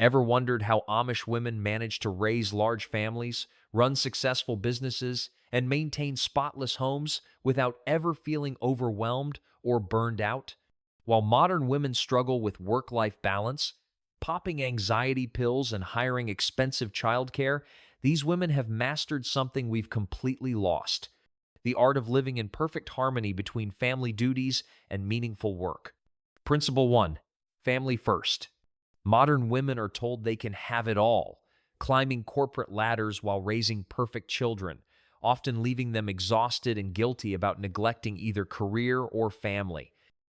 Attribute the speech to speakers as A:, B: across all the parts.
A: Ever wondered how Amish women manage to raise large families, run successful businesses, and maintain spotless homes without ever feeling overwhelmed or burned out? While modern women struggle with work-life balance, popping anxiety pills, and hiring expensive childcare, these women have mastered something we've completely lost: the art of living in perfect harmony between family duties and meaningful work. Principle 1. Family first. Modern women are told they can have it all, climbing corporate ladders while raising perfect children, often leaving them exhausted and guilty about neglecting either career or family.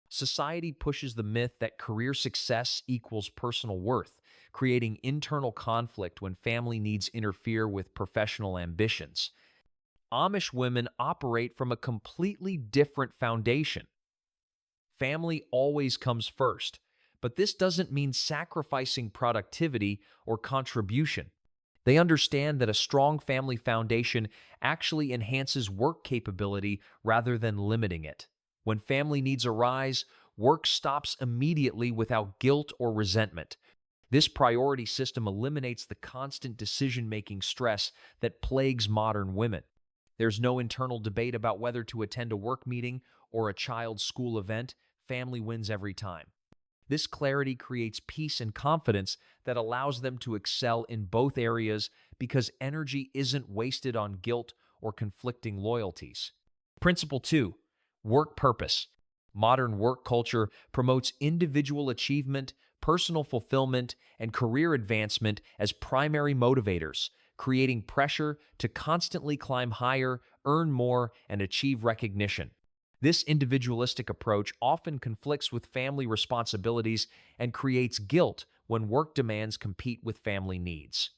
A: Society pushes the myth that career success equals personal worth, creating internal conflict when family needs interfere with professional ambitions. Amish women operate from a completely different foundation. Family always comes first, but this doesn't mean sacrificing productivity or contribution. They understand that a strong family foundation actually enhances work capability rather than limiting it. When family needs arise, work stops immediately without guilt or resentment. This priority system eliminates the constant decision-making stress that plagues modern women. There's no internal debate about whether to attend a work meeting or a child's school event. Family wins every time. This clarity creates peace and confidence that allows them to excel in both areas because energy isn't wasted on guilt or conflicting loyalties. Principle 2. Work purpose. Modern work culture promotes individual achievement, personal fulfillment, and career advancement as primary motivators, creating pressure to constantly climb higher, earn more, and achieve recognition. This individualistic approach often conflicts with family responsibilities and creates guilt when work demands compete with family needs.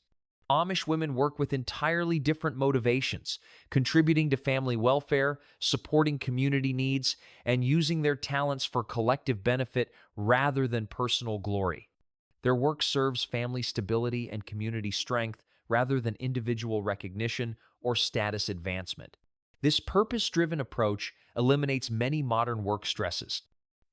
A: Amish women work with entirely different motivations, contributing to family welfare, supporting community needs, and using their talents for collective benefit rather than personal glory. Their work serves family stability and community strength rather than individual recognition or status advancement. This purpose-driven approach eliminates many modern work stresses.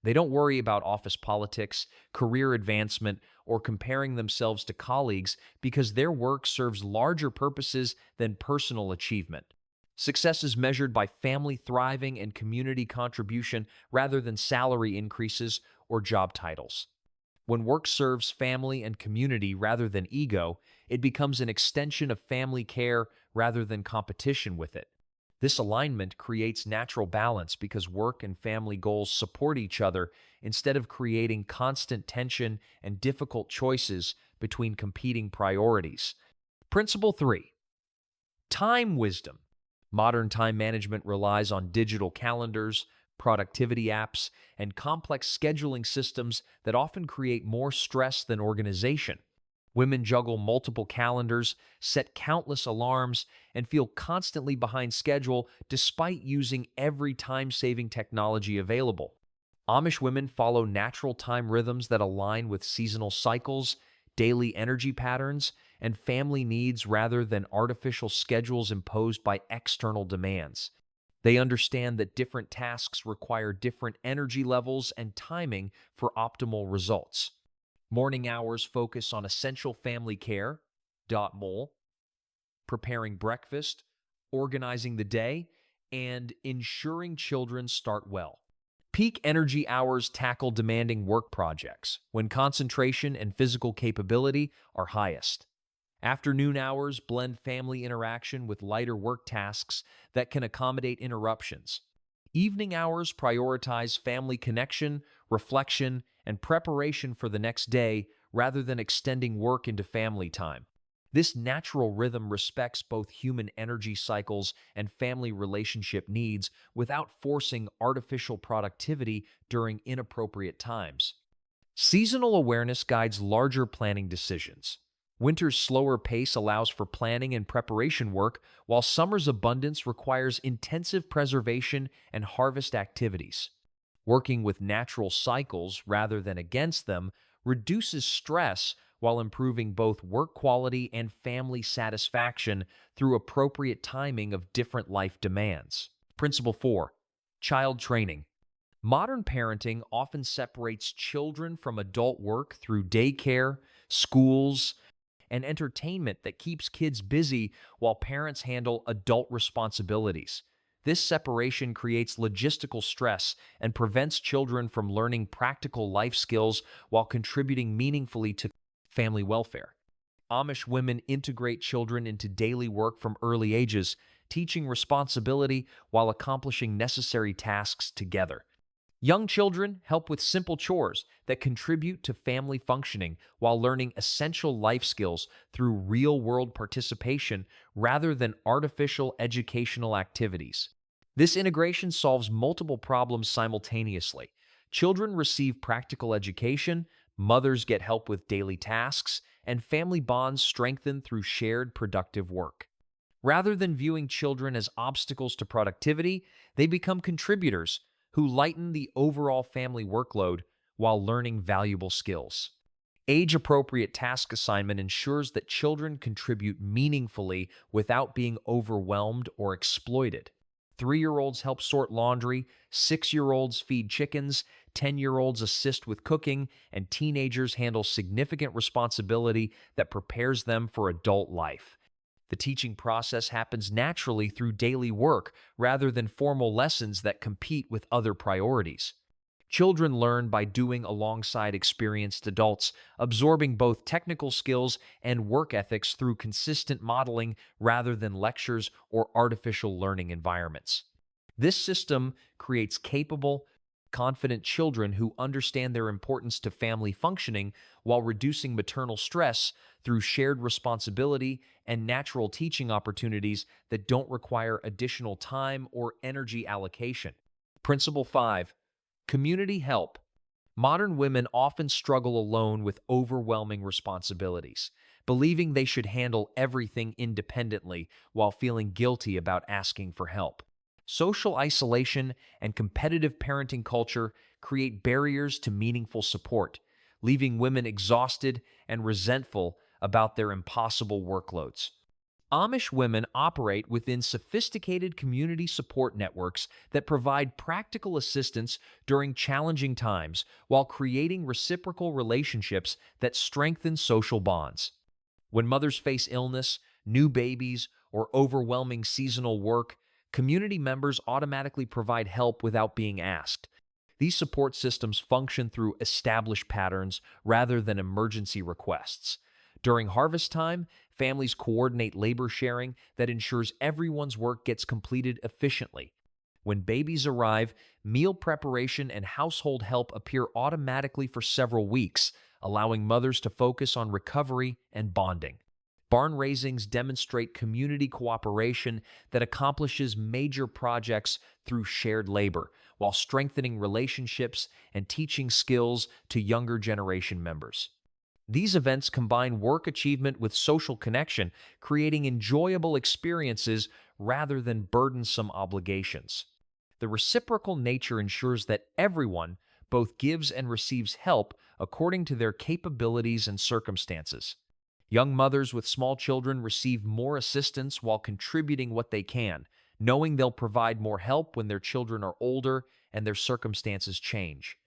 A: They don't worry about office politics, career advancement, or comparing themselves to colleagues because their work serves larger purposes than personal achievement. Success is measured by family thriving and community contribution rather than salary increases or job titles. When work serves family and community rather than ego, it becomes an extension of family care rather than competition with it. This alignment creates natural balance because work and family goals support each other instead of creating constant tension and difficult choices between competing priorities. Principle 3. Time wisdom. Modern time management relies on digital calendars, productivity apps, and complex scheduling systems that often create more stress than organization. Women juggle multiple calendars, set countless alarms, and feel constantly behind schedule despite using every time-saving technology available. Amish women follow natural time rhythms that align with seasonal cycles, daily energy patterns, and family needs rather than artificial schedules imposed by external demands. They understand that different tasks require different energy levels and timing for optimal results. Morning hours focus on essential family care, mole, preparing breakfast, organizing the day, and ensuring children start well. Peak energy hours tackle demanding work projects when concentration and physical capability are highest. Afternoon hours blend family interaction with lighter work tasks that can accommodate interruptions. Evening hours prioritize family connection, reflection, and preparation for the next day rather than extending work into family time. This natural rhythm respects both human energy cycles and family relationship needs without forcing artificial productivity during inappropriate times. Seasonal awareness guides larger planning decisions. Winter's slower pace allows for planning and preparation work, while summer's abundance requires intensive preservation and harvest activities. Working with natural cycles rather than against them reduces stress while improving both work quality and family satisfaction through appropriate timing of different life demands. Principle 4. Child training. Modern parenting often separates children from adult work through daycare, schools, and entertainment that keeps kids busy while parents handle adult responsibilities. This separation creates logistical stress and prevents children from learning practical life skills while contributing meaningfully to family welfare. Amish women integrate children into daily work from early ages, teaching responsibility while accomplishing necessary tasks together. Young children help with simple chores that contribute to family functioning while learning essential life skills through real-world participation rather than artificial educational activities. This integration solves multiple problems simultaneously. Children receive practical education, mothers get help with daily tasks, and family bonds strengthen through shared productive work. Rather than viewing children as obstacles to productivity, they become contributors who lighten the overall family workload while learning valuable skills. Age-appropriate task assignment ensures that children contribute meaningfully without being overwhelmed or exploited. 3-year-olds help sort laundry, 6-year-olds feed chickens, 10-year-olds assist with cooking, and teenagers handle significant responsibility that prepares them for adult life. The teaching process happens naturally through daily work rather than formal lessons that compete with other priorities. Children learn by doing alongside experienced adults, absorbing both technical skills and work ethics through consistent modeling rather than lectures or artificial learning environments. This system creates capable, confident children who understand their importance to family functioning while reducing maternal stress through shared responsibility and natural teaching opportunities that don't require additional time or energy allocation. Principle 5. Community help. Modern women often struggle alone with overwhelming responsibilities, believing they should handle everything independently while feeling guilty about asking for help. Social isolation and competitive parenting culture create barriers to meaningful support, leaving women exhausted and resentful about their impossible workloads. Amish women operate within sophisticated community support networks that provide practical assistance during challenging times while creating reciprocal relationships that strengthen social bonds. When mothers face illness, new babies, or overwhelming seasonal work, community members automatically provide help without being asked. These support systems function through established patterns rather than emergency requests. During harvest time, families coordinate labor sharing that ensures everyone's work gets completed efficiently. When babies arrive, meal preparation and household help appear automatically for several weeks, allowing mothers to focus on recovery and bonding. Barn raisings demonstrate community cooperation that accomplishes major projects through shared labor, while strengthening relationships and teaching skills to younger generation members. These events combine work achievement with social connection, creating enjoyable experiences rather than burdensome obligations. The reciprocal nature ensures that everyone both gives and receives help according to their capabilities and circumstances. Young mothers with small children receive more assistance while contributing what they can, knowing they'll provide more help when their children are older and their circumstances change.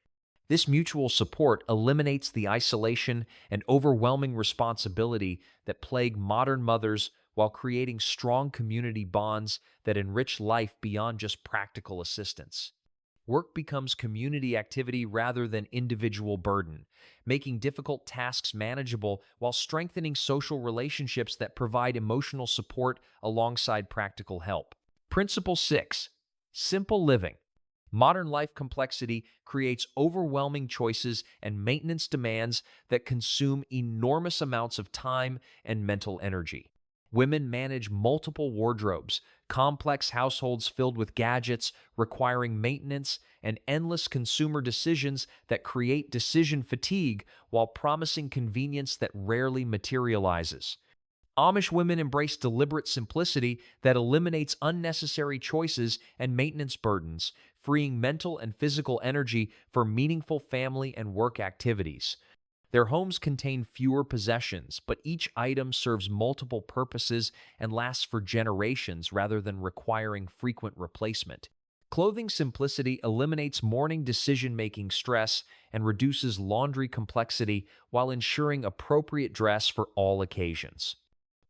A: This mutual support eliminates the isolation and overwhelming responsibility that plague modern mothers while creating strong community bonds that enrich life beyond just practical assistance. Work becomes community activity rather than individual burden, making difficult tasks manageable while strengthening social relationships that provide emotional support alongside practical help. Principle 6. Simple living. Modern life complexity creates overwhelming choices and maintenance demands that consume enormous amounts of time and mental energy. Women manage multiple wardrobes, complex households filled with gadgets requiring maintenance, and endless consumer decisions that create decision fatigue while promising convenience that rarely materializes. Amish women embrace deliberate simplicity that eliminates unnecessary choices and maintenance burdens, freeing mental and physical energy for meaningful family and work activities. Their homes contain fewer possessions, but each item serves multiple purposes and lasts for generations rather than requiring frequent replacement. Clothing simplicity eliminates morning decision-making stress and reduces laundry complexity while ensuring appropriate dress for all occasions.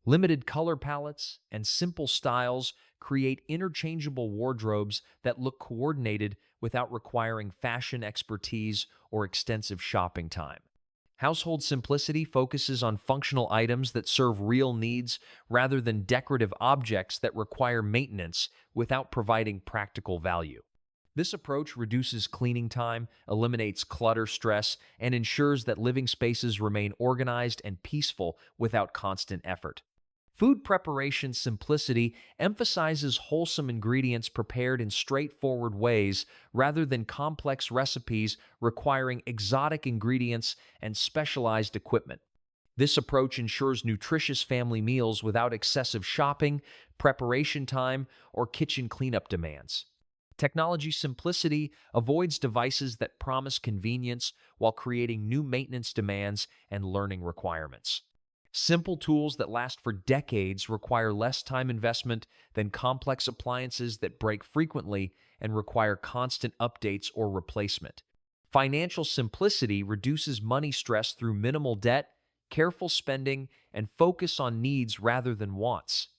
A: Limited color palettes and simple styles create interchangeable wardrobes that look coordinated without requiring fashion expertise or extensive shopping time. Household simplicity focuses on functional items that serve real needs rather than decorative objects that require maintenance without providing practical value. This approach reduces cleaning time, eliminates clutter stress, and ensures that living spaces remain organized and peaceful without constant effort. Food preparation simplicity emphasizes wholesome ingredients prepared in straightforward ways rather than complex recipes requiring exotic ingredients and specialized equipment. This approach ensures nutritious family meals without excessive shopping, preparation time, or kitchen cleanup demands. Technology simplicity avoids devices that promise convenience while creating new maintenance demands and learning requirements. Simple tools that last for decades require less time investment than complex appliances that break frequently and require constant updates or replacement. Financial simplicity reduces money stress through minimal debt, careful spending, and focus on needs rather than wants.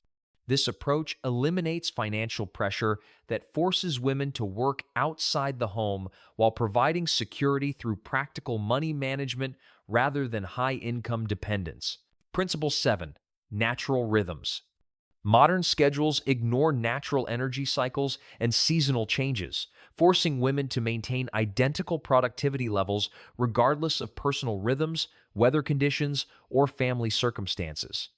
A: This approach eliminates financial pressure that forces women to work outside the home while providing security through practical money management rather than high-income dependence. Principle 7. Natural rhythms. Modern schedules ignore natural energy cycles and seasonal changes, forcing women to maintain identical productivity levels regardless of personal rhythms, weather conditions, or family circumstances.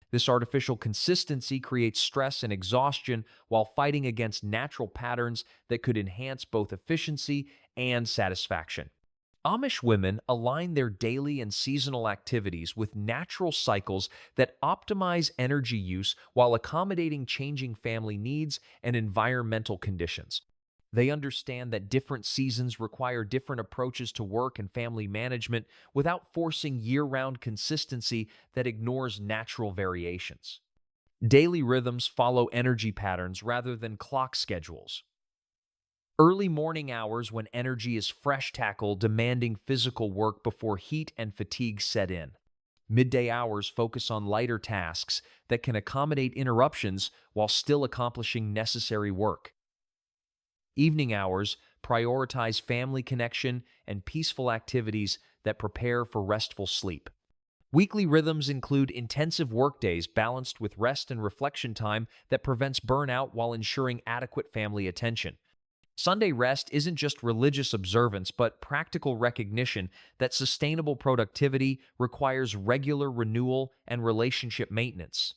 A: This artificial consistency creates stress and exhaustion while fighting against natural patterns that could enhance both efficiency and satisfaction. Amish women align their daily and seasonal activities with natural cycles that optimize energy use while accommodating changing family needs and environmental conditions. They understand that different seasons require different approaches to work and family management without forcing year-round consistency that ignores natural variations. Daily rhythms follow energy patterns rather than clock schedules. Early morning hours when energy is fresh tackle demanding physical work before heat and fatigue set in. Midday hours focus on lighter tasks that can accommodate interruptions while still accomplishing necessary work. Evening hours prioritize family connection and peaceful activities that prepare for restful sleep. Weekly rhythms include intensive workdays balanced with rest and reflection time that prevents burnout while ensuring adequate family attention. Sunday rest isn't just religious observance, but practical recognition that sustainable productivity requires regular renewal and relationship maintenance.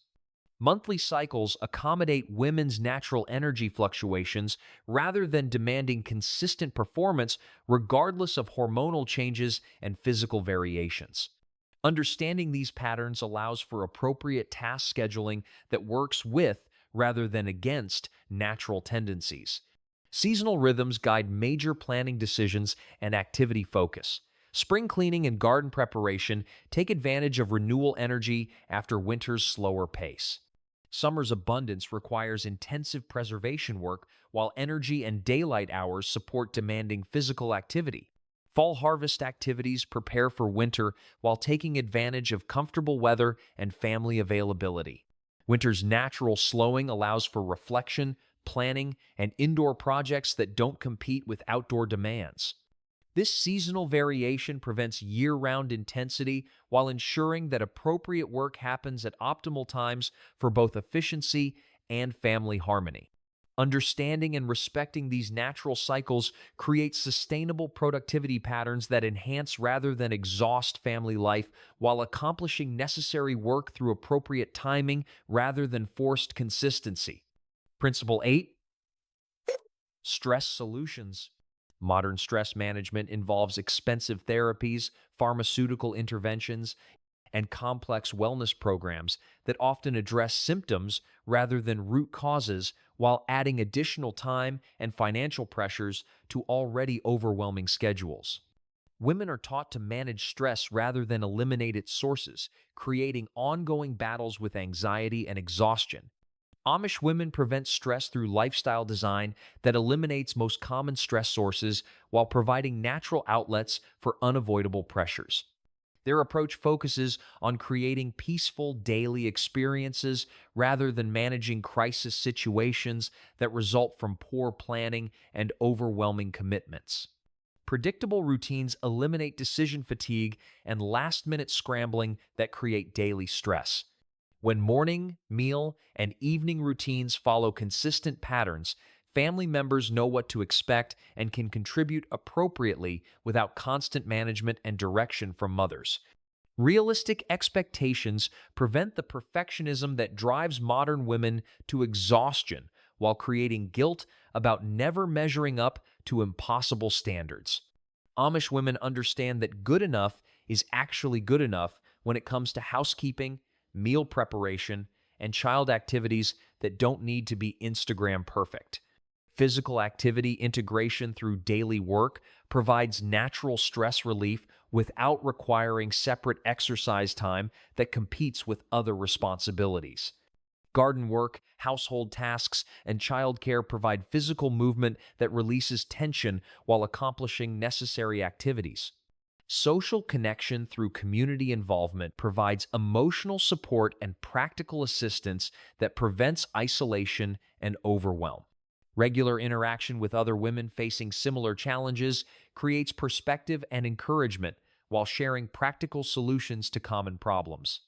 A: Monthly cycles accommodate women's natural energy fluctuations rather than demanding consistent performance regardless of hormonal changes and physical variations. Understanding these patterns allows for appropriate task scheduling that works with rather than against natural tendencies. Seasonal rhythms guide major planning decisions and activity focus. Spring cleaning and garden preparation take advantage of renewal energy after winter's slower pace. Summer's abundance requires intensive preservation work, while energy and daylight hours support demanding physical activity. Fall harvest activities prepare for winter while taking advantage of comfortable weather and family availability. Winter's natural slowing allows for reflection, planning, and indoor projects that don't compete with outdoor demands. This seasonal variation prevents year-round intensity while ensuring that appropriate work happens at optimal times for both efficiency and family harmony. Understanding and respecting these natural cycles creates sustainable productivity patterns that enhance rather than exhaust family life while accomplishing necessary work through appropriate timing rather than forced consistency. Principle 8. Stress solutions. Modern stress management involves expensive therapies, pharmaceutical interventions, and complex wellness programs that often address symptoms rather than root causes while adding additional time and financial pressures to already overwhelming schedules. Women are taught to manage stress rather than eliminate its sources, creating ongoing battles with anxiety and exhaustion. Amish women prevent stress through lifestyle design that eliminates most common stress sources while providing natural outlets for unavoidable pressures. Their approach focuses on creating peaceful daily experiences rather than managing crisis situations that result from poor planning and overwhelming commitments. Predictable routines eliminate decision fatigue and last minute scrambling that create daily stress. When morning, meal, and evening routines follow consistent patterns, family members know what to expect and can contribute appropriately without constant management and direction from mothers. Realistic expectations prevent the perfectionism that drives modern women to exhaustion while creating guilt about never measuring up to impossible standards. Amish women understand that good enough is actually good enough when it comes to housekeeping, meal preparation, and child activities that don't need to be Instagram perfect. Physical activity integration through daily work provides natural stress relief without requiring separate exercise time that competes with other responsibilities. Garden work, household tasks, and childcare provide physical movement that releases tension while accomplishing necessary activities. Social connection through community involvement provides emotional support and practical assistance that prevents isolation and overwhelm. Regular interaction with other women facing similar challenges creates perspective and encouragement while sharing practical solutions to common problems.